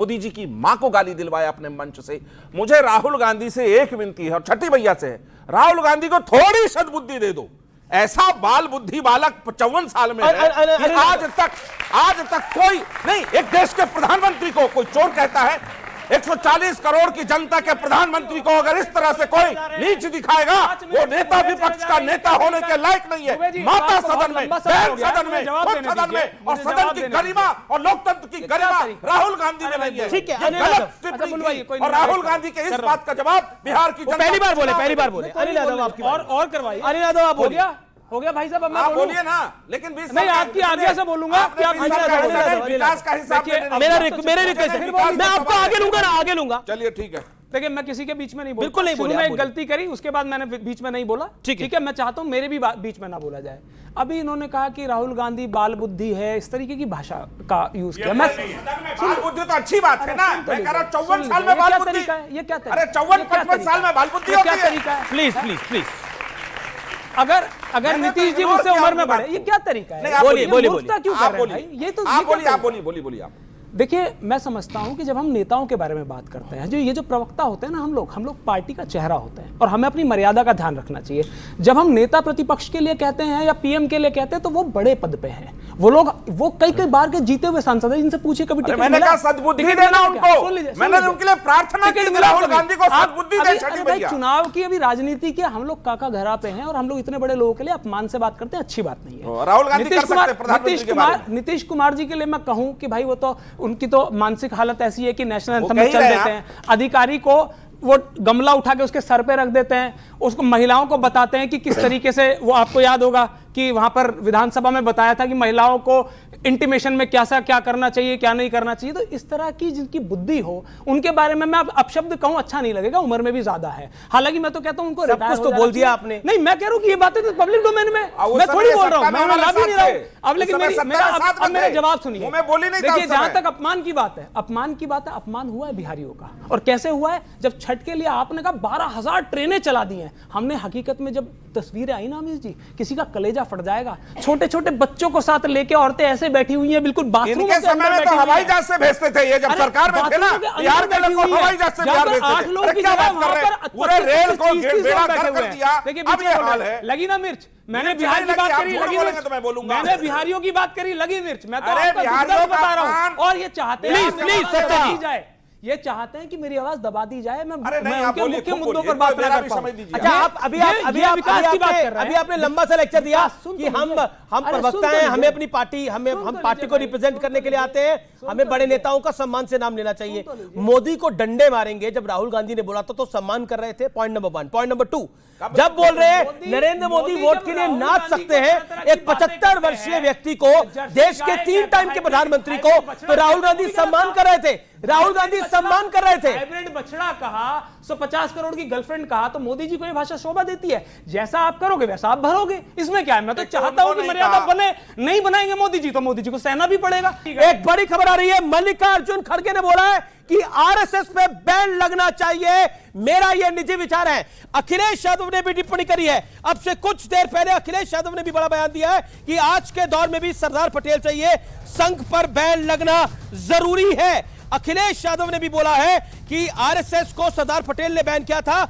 मोदी जी की मां को गाली दिलवाया अपने मंच से। मुझे राहुल गांधी से एक विनती है और छठी भैया से है, राहुल गांधी को थोड़ी सद्बुद्धि दे दो। ऐसा बाल बुद्धि बालक 54 साल में है कि आज तक कोई नहीं, एक देश के प्रधानमंत्री को कोई चोर कहता है। 140 करोड़ की जनता के प्रधानमंत्री को अगर इस तरह से कोई नीच दिखाएगा, वो नेता विपक्ष का नेता होने के लायक नहीं है। माता सदन में, बहन सदन में, खुद सदन में, और सदन की गरिमा और लोकतंत्र की गरिमा राहुल गांधी में नहीं है। ठीक है, गलत टिप्पणी और राहुल गांधी के इस बात का जवाब बिहार की जनता पहली बार बोले अनिल यादव आपकी और करवाइए। अनिल यादव आप हो गया भाई साहब, अब मैं बोलिए ना, लेकिन नहीं आपकी आज्ञा से बोलूंगा। विकास का हिसाब मेरे रिक्वेस्ट है, मैं आपको आगे लूंगा ना, आगे लूंगा। चलिए ठीक है। देखिए मैं किसी के बीच में नहीं बोला, बिल्कुल नहीं बोले। मैं एक गलती करी, उसके बाद मैंने बीच में नहीं बोला। ठीक है, मैं चाहता हूं मेरे भी बीच में ना बोला जाए। अभी इन्होंने कहा कि राहुल गांधी बाल बुद्धि है, इस तरीके की भाषा का यूज किया। मैं बाल बुद्धि तो अच्छी बात है ना, मैं कह रहा हूं 54 साल में बाल बुद्धि। ये क्या तरीका? अरे 54-55 साल में बाल बुद्धि होती है। तरीका है? प्लीज अगर नीतीश जी मुझसे उम्र में बढ़े, ये क्या तरीका है? बोलिए क्यों कर रहे हैं भाई? ये तो आप बोलिए। देखिए मैं समझता हूं कि जब हम नेताओं के बारे में बात करते हैं, जो ये जो प्रवक्ता होते हैं ना, हम लोग पार्टी का चेहरा होते हैं और हमें अपनी मर्यादा का ध्यान रखना चाहिए। जब हम नेता प्रतिपक्ष के लिए कहते हैं या पीएम के लिए कहते हैं तो वो बड़े पद पे हैं, वो कई बार के जीते हुए सांसद हैं। इनसे पूछिए कभी टिकट मैंने कहा सद्बुद्धि देना उनको, मैंने उनके लिए प्रार्थना की राहुल गांधी को सद्बुद्धि दे। भाई चुनाव की अभी राजनीति के हम लोग काका घरा पे हैं और हम लोग इतने बड़े लोगों के लिए अपमान से बात करते हैं, अच्छी बात नहीं है। राहुल गांधी नीतीश कुमार जी के लिए मैं कहूं कि भाई वो तो उनकी तो मानसिक हालत ऐसी है कि नेशनल एंथम में चल देते हैं, अधिकारी को वो गमला उठा के उसके सर पे रख देते हैं, उसको महिलाओं को बताते हैं कि किस तरीके से, वो आपको याद होगा कि वहां पर विधानसभा में बताया था कि महिलाओं को इंटीमेशन में क्या करना चाहिए, क्या नहीं करना चाहिए। तो इस तरह की जिनकी बुद्धि हो उनके बारे में मैं अपशब्द कहूं अच्छा नहीं लगेगा, उम्र में भी ज्यादा है। हालांकि मैं तो कहता हूं उनको सब कुछ तो बोल दिया आपने। नहीं मैं कह रहा हूं कि ये बातें तो पब्लिक डोमेन में, मैं थोड़ी बोल रहा हूं, मैं ला भी नहीं रहा हूं अब। लेकिन मेरा जवाब सुनिए। देखिए जहां तक अपमान की बात है, अपमान हुआ है बिहारियों का। और कैसे हुआ है? जब छठ के लिए आपने कहा 12,000 ट्रेनें चला दी हैं, हमने हकीकत में जब तस्वीरें आई ना अमीश जी, किसी का कलेजा फट जाएगा। छोटे छोटे बच्चों को साथ लेके औरतें ऐसे बैठी हुई हैं, बिल्कुल बाथरूम के समय में तो हवाई जहाज से भेजते थे। ये जब सरकार में थे ना, बिहार के लोगों को हवाई जहाज से बिहार भेजते थे। 8 लोगों की जगह वहां पर पूरे रेल को बेड़ा गर्क कर दिया। अब ये हाल है। लगी ना मिर्च? मैंने बिहार की बात करी, लगी मिर्च। तो मैं बोलूंगा, मैंने बिहारियों की बात करी, लगी मिर्च। मैं तो आपका बिहारियों बता रहा हूं। और ये चाहते हैं प्लीज जाए, ये चाहते हैं कि मेरी आवाज दबा दी जाए। मैं उनके मुख्य मुद्दों पर बात कर रहा हूं। अच्छा आप अभी आपने लंबा सा लेक्चर दिया कि हम प्रवक्ता हैं, हमें अपनी पार्टी, हम पार्टी को रिप्रेजेंट करने के लिए आते हैं, हमें बड़े नेताओं का सम्मान से नाम लेना चाहिए। मोदी को डंडे मारेंगे जब राहुल गांधी ने बोला तो सम्मान कर रहे थे, पॉइंट नंबर 1। पॉइंट नंबर 2, जब बोल रहे हैं नरेंद्र मोदी वोट के लिए नाच सकते हैं एक 75 वर्षीय व्यक्ति को, देश के 3 टाइम के प्रधानमंत्री को, तो राहुल गांधी सम्मान कर रहे थे, राहुल गांधी सम्मान कर रहे थे। हाइब्रिड बछड़ा कहा, 150 करोड़ की गर्लफ्रेंड कहा, तो मोदी जी को यह भाषा शोभा देती है। जैसा आप करोगे वैसा आप भरोगे, इसमें क्या है? मैं तो चाहता हूं कि मर्यादा बने। नहीं बनाएंगे मोदी जी तो मोदी जी को सहना भी पड़ेगा। एक बड़ी खबर आ रही है, मल्लिकार्जुन खड़गे ने बोला है कि आरएसएस पे बैन लगना चाहिए। मेरा यह निजी विचार है। अखिलेश यादव ने भी टिप्पणी करी है। अब से कुछ देर पहले अखिलेश यादव ने भी बड़ा बयान दिया है कि आज के दौर में भी सरदार पटेल चाहिए, संघ पर बैन लगना जरूरी है। अखिलेश यादव ने भी बोला है कि आरएसएस को सरदार पटेल ने बैन किया था,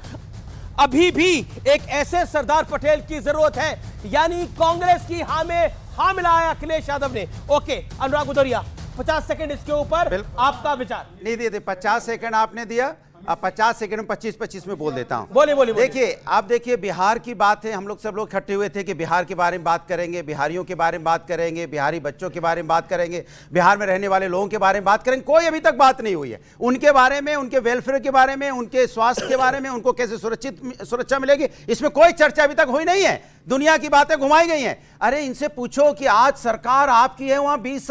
अभी भी एक ऐसे सरदार पटेल की जरूरत है। यानी कांग्रेस की हाँ मिला है अखिलेश यादव ने। ओके अनुराग भदौरिया, 50 सेकंड इसके ऊपर आपका विचार। नहीं दिए थे, 50 सेकंड आपने दिया, अब 50 सेकंड में 25-25 में बोल देता हूं। बोलिए। देखिए आप देखिए, बिहार की बात है, हम लोग सब लोग इकट्ठे हुए थे कि बिहार के बारे में बात करेंगे, बिहारियों के बारे में बात करेंगे, बिहारी बच्चों के बारे में बात करेंगे, बिहार में रहने वाले लोगों के बारे में बात करेंगे। कोई अभी तक बात नहीं हुई है उनके बारे में, उनके वेलफेयर के बारे में, उनके स्वास्थ्य के बारे में, उनको कैसे सुरक्षा मिलेगी, इसमें कोई चर्चा अभी तक हुई नहीं है। दुनिया की बातें घुमाई गई हैं। अरे इनसे पूछो कि आज सरकार आपकी है, वहां 20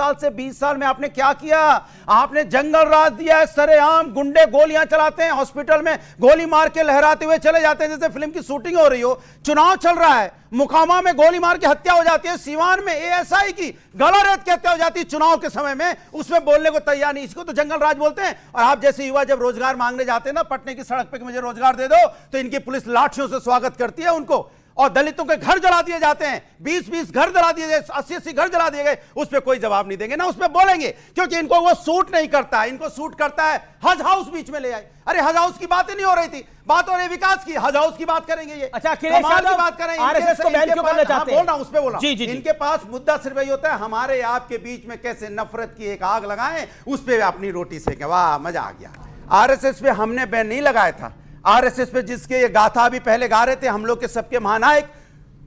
साल में आपने क्या किया? आपने जंगल राज दिया है, सरेआम गुंडे गोलियां चलाते हैं, हॉस्पिटल में गोली मार के लहराते हुए चले जाते हैं जैसे फिल्म की शूटिंग हो रही हो। चुनाव चल रहा है, मुकामा में गोली मार के हत्या हो जाती है, सिवान में एएसआई की गला रेत की हत्या हो जाती है चुनाव के समय में, उसमें बोलने को तैयार नहीं। इसको तो जंगल राज बोलते हैं। और आप जैसे युवा जब रोजगार मांगने जाते हैं ना पटने की सड़क पे कि मुझे रोजगार दे दो, तो इनकी पुलिस लाठियों से स्वागत करती है उनको। और दलितों के घर जला दिए जाते हैं, 20-20 घर जला दिए गए, 80-80 घर जला दिए गए, उस पर कोई जवाब नहीं देंगे ना उस पर बोलेंगे, क्योंकि इनको वो सूट नहीं करता है। इनको सूट करता है हज हाउस बीच में ले आए। अरे हज हाउस की बात ही नहीं हो रही थी, बात हो रही विकास की, हज हाउस की बात करेंगे ये। अच्छा, अखिलेश कमाल की यादव बात करें, आरएसएस को बैन क्यों करना चाहते हैं? बोल रहा हूं, उस पे बोल रहा जी, हूं। जी, जी। इनके पास मुद्दा सिर्फ यही होता है, हमारे आपके बीच में कैसे नफरत की एक आग लगाएं, उस पे अपनी रोटी सेकें। वाह, मजा आ गया। आरएसएस पे हमने बैन नहीं लगाया था। आरएसएस पे जिसके ये गाथा भी पहले गा रहे थे हम लोग के सबके महानायक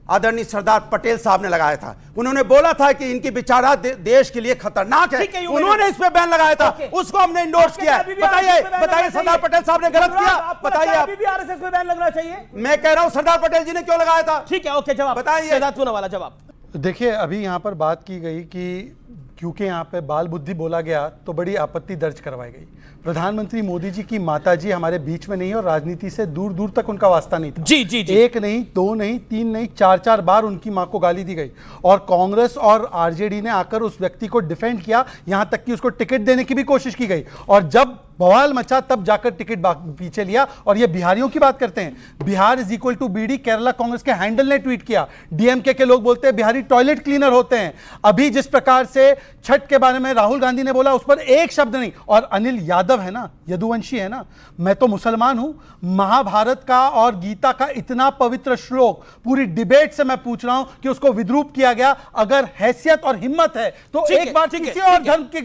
आदरणीय सरदार पटेल साहब ने लगाया था। उन्होंने बोला था कि इनकी विचारा देश के लिए खतरनाक है, उन्होंने इस पे बैन लगाया था, उसको हमने इंडोर्स किया है। बताइए सरदार पटेल साहब ने गलत किया? बताइए आप। अभी भी आरएसएस पे बैन लगना चाहिए? मैं कह रहा हूं सरदार पटेल जी ने क्यों लगाया था। ठीक है, ओके, जवाब बताइए। शहजाद पूनावाला जवाब। देखिए, अभी यहाँ पर बात की गई कि क्योंकि यहाँ पे बाल बुद्धि बोला गया तो बड़ी आपत्ति दर्ज करवाई गई। प्रधानमंत्री मोदी जी की माताजी हमारे बीच में नहीं है और राजनीति से दूर दूर तक उनका वास्ता नहीं था। जी, जी, जी। एक नहीं, दो नहीं, तीन नहीं, चार बार उनकी मां को गाली दी गई और कांग्रेस और आरजेडी ने आकर उस व्यक्ति को डिफेंड किया, यहां तक कि उसको टिकट देने की भी कोशिश की गई और जब बवाल मचा तब जाकर टिकट पीछे लिया। और ये बिहारियों की बात करते हैं, Bihar is equal to BD, Kerala Congress के हैंडल ने ट्वीट किया। डीएमके के लोग बोलते हैं बिहारी टॉयलेट क्लीनर होते हैं। अभी जिस प्रकार से छठ के बारे में राहुल गांधी ने बोला उस पर एक शब्द नहीं। और अनिल यादव है ना, यदुवंशी है ना, मैं तो मुसलमान हूं, महाभारत का और गीता का इतना पवित्र श्लोक पूरी डिबेट से मैं पूछ रहा हूं कि उसको विद्रूप किया गया। अगर हैसियत और हिम्मत है तो एक बार किसी और धर्म के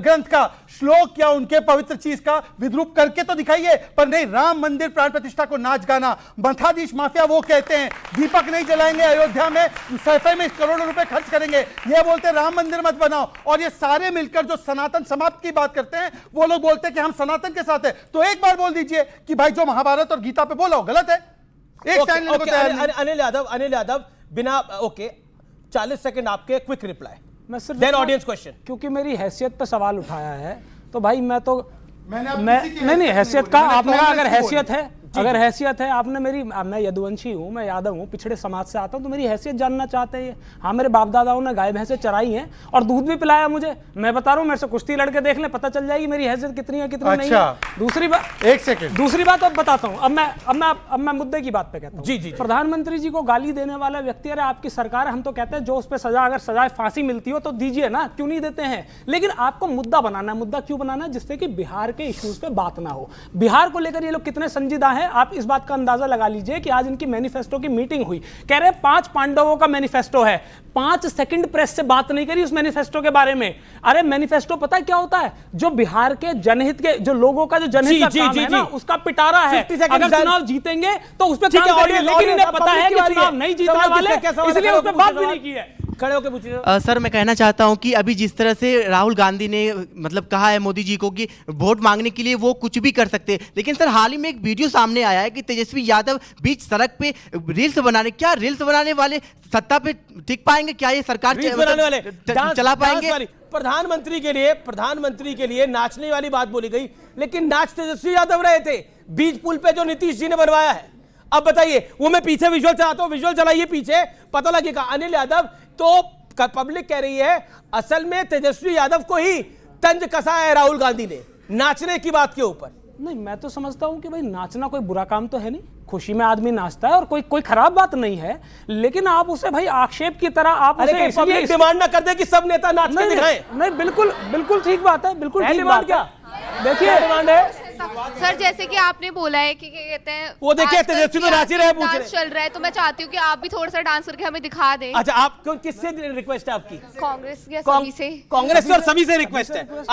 ग्रंथ का श्लोक या उनके पवित्र चीज का विद्रूप करके तो दिखाइए, पर नहीं। राम मंदिर प्राण प्रतिष्ठा को नाच गाना, मठाधीश माफिया वो कहते हैं दीपक नहीं जलाएंगे अयोध्या में, सफाई में करोड़ों रुपए खर्च करेंगे, ये बोलते हैं राम मंदिर मत बनाओ, और ये सारे मिलकर जो सनातन समाप्त की बात करते हैं वो लोग बोलते हैं कि हम सनातन के साथ है। तो एक बार बोल दीजिए कि भाई जो महाभारत और गीता पे बोला हो गलत है। एक साइड लेने को तैयार नहीं। अनिल यादव बिना ओके 40 सेकंड आपके क्विक रिप्लाई। मैं सिर्फ देन ऑडियंस क्वेश्चन। क्योंकि मेरी हैसियत पर सवाल उठाया है तो भाई मैं किसी की नहीं हैसियत का मैंने आपने कहा कांग्रेस अगर की हैसियत है, अगर हैसियत है आपने मेरी, मैं यदुवंशी हूँ, मैं यादव हूँ, पिछड़े समाज से आता हूँ, तो मेरी हैसियत जानना चाहते हैं। हाँ, मेरे बाप दादाओं ने गाय भैंसे चराई हैं और दूध भी पिलाया मुझे। मैं बता रहा हूँ, मेरे से कुश्ती लड़के देख लें, पता चल जाएगी मेरी हैसियत कितनी है कितनी नहीं है। दूसरी बात, एक सेकंड, दूसरी बात अब बताता हूँ। अब मैं मुद्दे की बात पे कहता हूँ। जी, जी, जी। प्रधानमंत्री जी को गाली देने वाला व्यक्ति, अरे आपकी सरकार है, हम तो कहते हैं जो उस पर सजा, अगर सजाए फांसी मिलती हो तो दीजिए ना, क्यों नहीं देते हैं। लेकिन आपको मुद्दा बनाना है। मुद्दा क्यों बनाना है? जिससे कि बिहार के इश्यूज पे बात ना हो। बिहार को लेकर ये लोग कितने संजीदा हैं आप इस बात का अंदाजा लगा लीजिए कि आज इनकी मैनिफेस्टो की मीटिंग हुई, कह रहे 5 पांडवों का मैनिफेस्टो है, 5 सेकंड प्रेस से बात नहीं करी उस मैनिफेस्टो के बारे में। अरे मैनिफेस्टो पता है क्या होता है? जो बिहार के जनहित के, जो लोगों का जो जनहित का काम है ना, उसका पिटारा है। अगर चुनाव जीतेंगे तो उस पर काम करेंगे, लेकिन इन्हें पता है कि चुनाव नहीं जीतने वाले, इसलिए उस पर बात भी नहीं की है। खड़े होकर पूछिए। सर, मैं कहना चाहता हूं कि अभी जिस तरह से राहुल गांधी ने मतलब कहा है मोदी जी को कि वोट मांगने के लिए वो कुछ भी कर सकते हैं, लेकिन सर हाल ही में एक वीडियो सामने आया है कि तेजस्वी यादव बीच सड़क पे रील्स बनाने, क्या रील्स बनाने वाले सत्ता पे टिक पाएंगे? क्या ये सरकार बनाने वाले चला पाएंगे? प्रधानमंत्री के लिए नाचने वाली बात बोली गई, लेकिन नाच तेजस्वी यादव रहे थे बीच पुल पे जो नीतीश जी ने बनवाया है। अब बताइए, वो मैं पीछे विजुअल चलाता हूं, विजुअल चलाइए पीछे, पता लगेगा। अनिल यादव, तो पब्लिक कह रही है असल में तेजस्वी यादव को ही तंज कसा है राहुल गांधी ने नाचने की बात के ऊपर। नहीं, मैं तो समझता हूं कि भाई नाचना कोई बुरा काम तो है नहीं, खुशी में आदमी नाचता है और कोई खराब बात नहीं है, लेकिन आप उसे भाई आक्षेप की तरह आप उसे पब्लिक डिमांड ना कर दे कि सब नेता नाच के दिखाएं। नहीं, बिल्कुल ठीक बात है, बिल्कुल ठीक बात क्या? देखिए डिमांड है सर, जैसे कि आपने बोला है कि क्या कहते हैं, वो देखिए तेजस्वी तो नाच ही रहे, पूछ रहे चल रहा है, तो मैं चाहती हूँ कि आप भी थोड़ा सा डांस करके हमें दिखा दें। अच्छा, आप किससे रिक्वेस्ट है आपकी? कांग्रेस या सभी से? कांग्रेस और सभी से रिक्वेस्ट है।